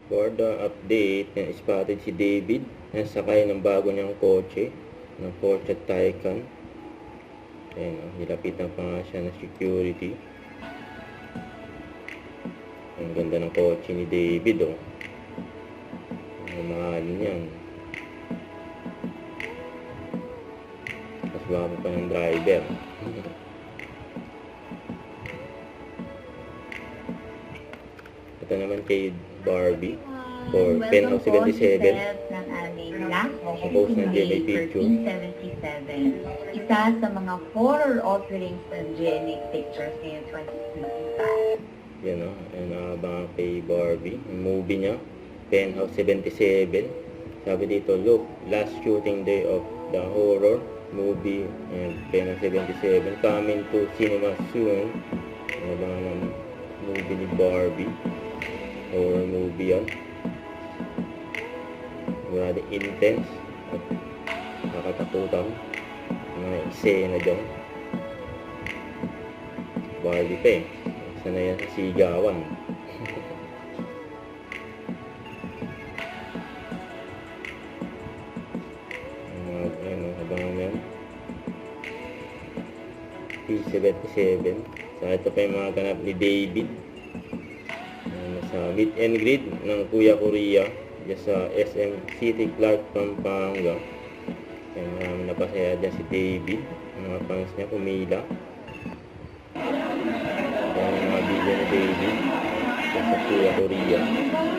For the update, spotted si David na sakay ng bago niyang kotse ng Porsche Taycan. Ayan, nilapitan pa nga siya ng security. Ang ganda ng kotse ni David, oh. Ang mahal niyan. Mas gwapo pa ng driver. Ito naman kay Barbie for Penthouse 77. Ng aming last Post ng GMA picture. 1377. Isa sa mga horror offerings ng GMA Pictures ngayong 2025. Yan, oh. Ayan, nakabang kay Barbie. Yung movie niya, Penthouse 77. Sabi dito, look, last shooting day of the horror movie and Penthouse 77 coming to cinema soon. Nakabang ng movie ni Barbie. Horror movie yan. Grabe intense at nakatakutan. Mga eksena dyan. Barbie pa eh. Sana yan sa sigawan. Ayan, abangan yan. P77. So ito pa yung mga ganap ni David. Sa meet and greet ng Kuya Korea dyan sa SM City Clark, Pampanga. Kaya marami napasaya dyan si David. Mga fans niya pumila. Kaya mga video ni David dyan sa Kuya Korea. Mga fans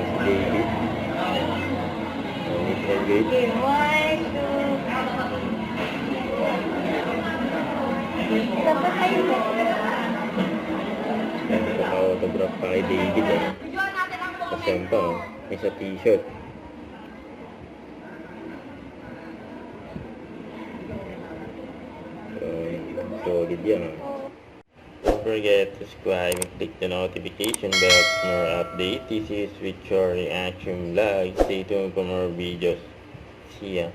si David. Meet and greet. Ayan, nagpaka-autograph pa kay David, eh. Kasama pa, oh. May sa t-shirt. So, solid yan, oh. Don't forget to subscribe and click the notification bell for more updates. This is with your reaction vlog. Stay tuned for more videos. See ya.